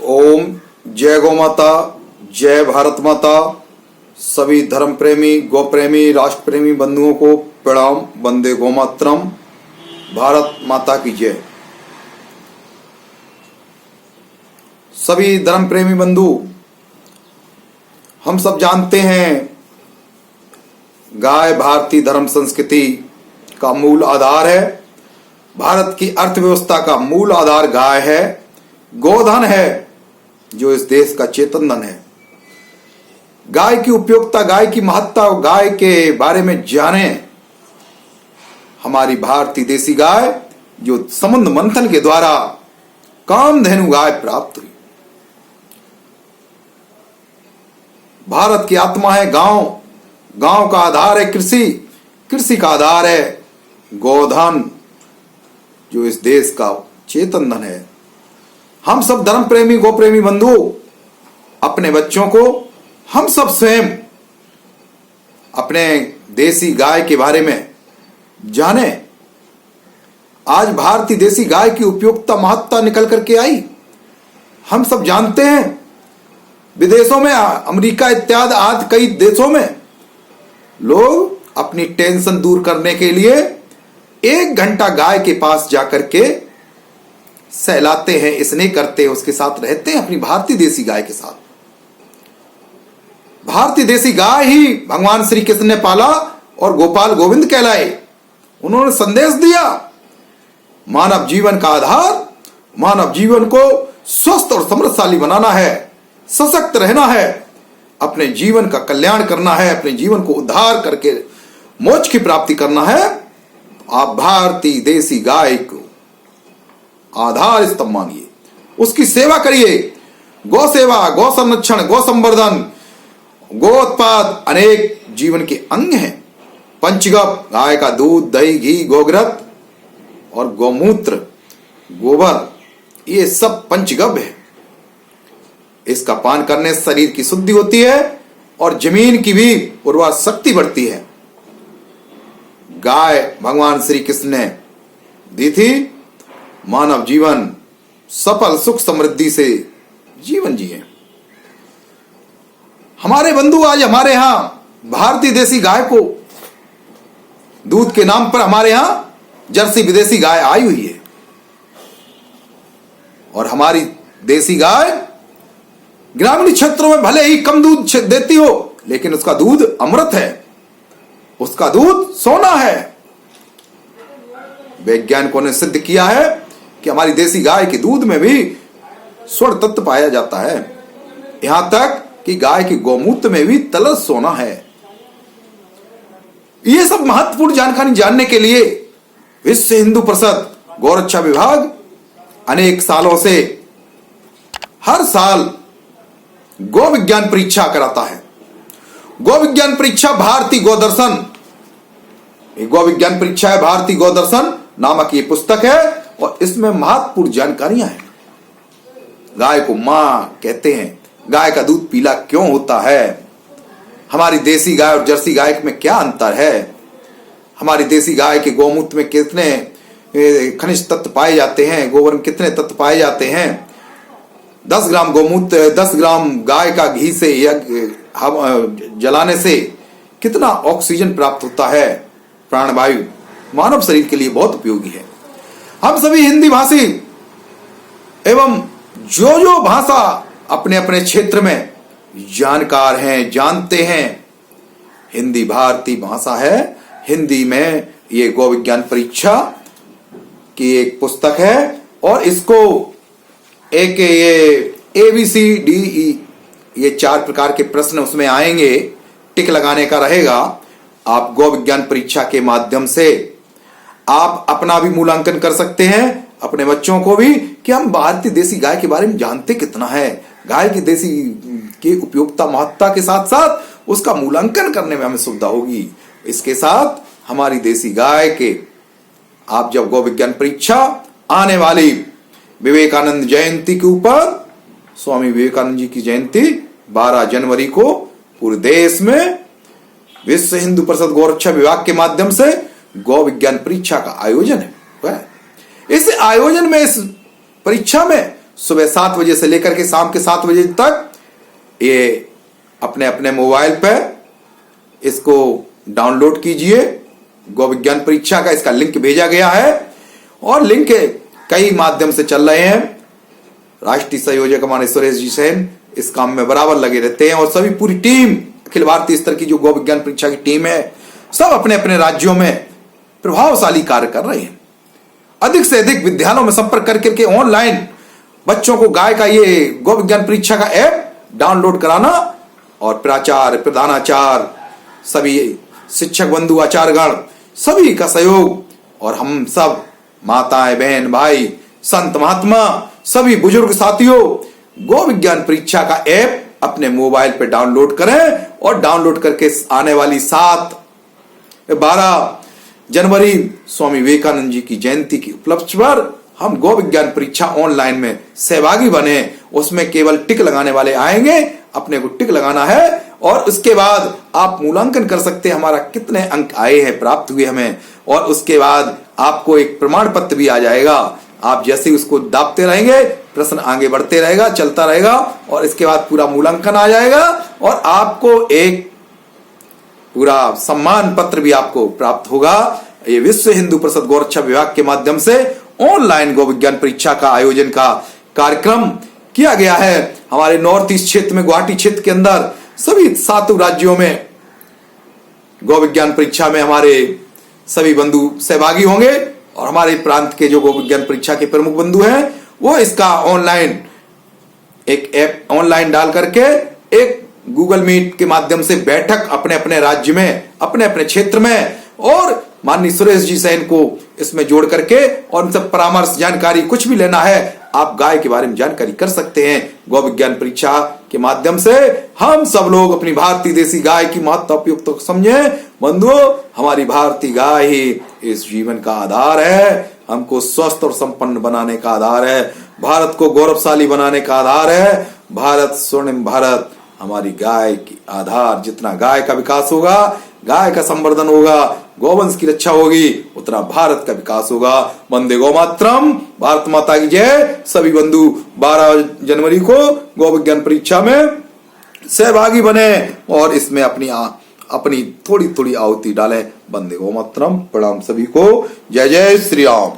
ओम जय गौ माता, जय भारत माता। सभी धर्म प्रेमी, गौ प्रेमी, राष्ट्र प्रेमी बंधुओं को प्रणाम। वंदे गौ मातरम। भारत माता की जय। सभी धर्म प्रेमी बंधु, हम सब जानते हैं गाय भारतीय धर्म संस्कृति का मूल आधार है। भारत की अर्थव्यवस्था का मूल आधार गाय है, गोधन है, जो इस देश का चेतन धन है। गाय की उपयोगिता, गाय की महत्ता, गाय के बारे में जाने। हमारी भारतीय देसी गाय जो समुद्र मंथन के द्वारा कामधेनु गाय प्राप्त हुई। भारत की आत्मा है गांव, गांव का आधार है कृषि, कृषि का आधार है गोधन, जो इस देश का चेतन धन है। हम सब धर्म प्रेमी, गो प्रेमी बंधु अपने बच्चों को, हम सब स्वयं अपने देसी गाय के बारे में जाने। आज भारतीय देसी गाय की उपयोगिता, महत्ता निकल करके आई। हम सब जानते हैं विदेशों में, अमेरिका इत्यादि आदि कई देशों में लोग अपनी टेंशन दूर करने के लिए 1 घंटा गाय के पास जाकर के सहलाते हैं, स्नेह करते हैं, उसके साथ रहते हैं, अपनी भारतीय देसी गाय के साथ। भारतीय देसी गाय ही भगवान श्री कृष्ण ने पाला और गोपाल गोविंद कहलाए। उन्होंने संदेश दिया, मानव जीवन का आधार, मानव जीवन को स्वस्थ और समृद्धशाली बनाना है, सशक्त रहना है, अपने जीवन का कल्याण करना है, अपने जीवन को उद्धार करके मोक्ष की प्राप्ति करना है। आप भारतीय देसी गाय को आधार स्तंभ मानिए, उसकी सेवा करिए। गौ सेवा, गौ संरक्षण, गौ संवर्धन, गो उत्पाद अनेक जीवन के अंग हैं। पंचगव्य, गाय का दूध, दही, घी, गोघृत और गौमूत्र, गोबर, ये सब पंचगव्य है। इसका पान करने से शरीर की शुद्धि होती है और जमीन की भी उर्वरा शक्ति बढ़ती है। गाय भगवान श्री कृष्ण ने दी थी, मानव जीवन सफल सुख समृद्धि से जीवन जिए। हमारे बंधु आज हमारे यहां भारतीय देसी गाय को दूध के नाम पर हमारे यहां जर्सी विदेशी गाय आई हुई है। और हमारी देसी गाय ग्रामीण क्षेत्रों में भले ही कम दूध देती हो, लेकिन उसका दूध अमृत है, उसका दूध सोना है। वैज्ञानिकों ने सिद्ध किया है कि हमारी देसी गाय के दूध में भी स्वर्ण तत्व पाया जाता है। यहां तक कि गाय के गौमूत्र में भी तलस सोना है। ये सब महत्वपूर्ण जानकारी जानने के लिए विश्व हिंदू परिषद गौरक्षा विभाग अनेक सालों से हर साल गौ विज्ञान परीक्षा कराता है। गौ विज्ञान परीक्षा भारतीय गौदर्शन, गौ विज्ञान परीक्षा है भारतीय गौदर्शन नामक ये पुस्तक है और इसमें महत्वपूर्ण जानकारियां हैं। गाय को मां कहते हैं। गाय का दूध पीला क्यों होता है? हमारी देसी गाय और जर्सी गाय में क्या अंतर है? हमारी देसी गाय के गौमूत्र में कितने खनिज तत्व पाए जाते हैं, गोबर में कितने तत्व पाए जाते हैं? 10 ग्राम गौमूत्र, 10 ग्राम गाय का घी से या जलाने से कितना ऑक्सीजन प्राप्त होता है, प्राणवायु, मानव शरीर के लिए बहुत उपयोगी है। हम सभी हिंदी भाषी एवं जो भाषा अपने अपने क्षेत्र में जानकार हैं, जानते हैं, हिंदी भारतीय भाषा है। हिंदी में ये गौ विज्ञान परीक्षा की एक पुस्तक है और इसको एक ये ABCDE ये 4 प्रकार के प्रश्न उसमें आएंगे, टिक लगाने का रहेगा। आप गौ विज्ञान परीक्षा के माध्यम से आप अपना भी मूल्यांकन कर सकते हैं, अपने बच्चों को भी, कि हम भारतीय देसी गाय के बारे में जानते कितना है। गाय की देसी की उपयोगिता, महत्ता के साथ साथ उसका मूल्यांकन करने में हमें सुविधा होगी। इसके साथ हमारी देसी गाय के आप जब गौ विज्ञान परीक्षा आने वाली विवेकानंद जयंती के ऊपर, स्वामी विवेकानंद जी की जयंती 12 जनवरी को पूरे देश में विश्व हिंदू परिषद गौरक्षा विभाग के माध्यम से गौ विज्ञान परीक्षा का आयोजन है। इस आयोजन में, इस परीक्षा में सुबह 7 बजे से लेकर के शाम के 7 बजे तक ये अपने अपने मोबाइल पे इसको डाउनलोड कीजिए। गौ विज्ञान परीक्षा का इसका लिंक भेजा गया है और लिंक कई माध्यम से चल रहे हैं। राष्ट्रीय संयोजक हमारे सुरेश जी सेन इस काम में बराबर लगे रहते हैं और सभी पूरी टीम, अखिल भारतीय स्तर की जो गौ विज्ञान परीक्षा की टीम है, सब अपने अपने राज्यों में प्रभावशाली कार्य कर रहे हैं। अधिक से अधिक विद्यालयों में संपर्क करके ऑनलाइन बच्चों को गाय का ये गौ विज्ञान परीक्षा का ऐप डाउनलोड कराना और प्राचार्य, प्रधानाचार्य, सभी शिक्षक बंधु, आचार्यगण सभी का सहयोग और हम सब माताएं, बहन, भाई, संत महात्मा, सभी बुजुर्ग साथियों गौ विज्ञान परीक्षा का ऐप अपने मोबाइल पे डाउनलोड करें और डाउनलोड करके आने वाली 7-12 जनवरी स्वामी विवेकानंद जी की जयंती की उपलक्ष्य पर हम गौ विज्ञान परीक्षा ऑनलाइन में सहभागी बने। उसमें केवल टिक लगाने वाले आएंगे, अपने को टिक लगाना है और उसके बाद आप मूल्यांकन कर सकते हैं हमारा कितने अंक आए हैं, प्राप्त हुए हमें, और उसके बाद आपको एक प्रमाण पत्र भी आ जाएगा। आप जैसे ही उसको दाबते रहेंगे प्रश्न आगे बढ़ते रहेगा, चलता रहेगा और इसके बाद पूरा मूल्यांकन आ जाएगा और आपको एक पूरा सम्मान पत्र भी आपको प्राप्त होगा। ये विश्व हिंदू परिषद गौरक्षा विभाग के माध्यम से ऑनलाइन गौ विज्ञान परीक्षा का आयोजन का कार्यक्रम किया गया है। हमारे नॉर्थ ईस्ट क्षेत्र में, गुवाहाटी क्षेत्र के अंदर सभी 7 राज्यों में गौ विज्ञान परीक्षा में हमारे सभी बंधु सहभागी होंगे और हमारे प्रांत के जो गौ विज्ञान परीक्षा के प्रमुख बंधु हैं वो इसका ऑनलाइन एक ऐप ऑनलाइन डाल करके एक गूगल मीट के माध्यम से बैठक अपने अपने राज्य में, अपने अपने क्षेत्र में और माननीय सुरेश जी सेन को इसमें जोड़ करके और उनसे परामर्श, जानकारी कुछ भी लेना है आप गाय के बारे में जानकारी कर सकते हैं। गौ विज्ञान परीक्षा के माध्यम से हम सब लोग अपनी भारतीय देसी गाय की महत्व उपयुक्त तो समझे। बंधुओं, हमारी भारतीय गाय ही इस जीवन का आधार है, हमको स्वस्थ और संपन्न बनाने का आधार है, भारत को गौरवशाली बनाने का आधार है। भारत स्वर्णिम भारत हमारी गाय की आधार। जितना गाय का विकास होगा, गाय का संवर्धन होगा, गौवंश की रक्षा होगी, उतना भारत का विकास होगा। वंदे गौ मातरम, भारत माता की जय। सभी बंधु 12 जनवरी को गौ विज्ञान परीक्षा में सहभागी बने और इसमें अपनी थोड़ी थोड़ी आहुति डालें। वंदे गौ मातरम। प्रणाम सभी को। जय जय श्री राम।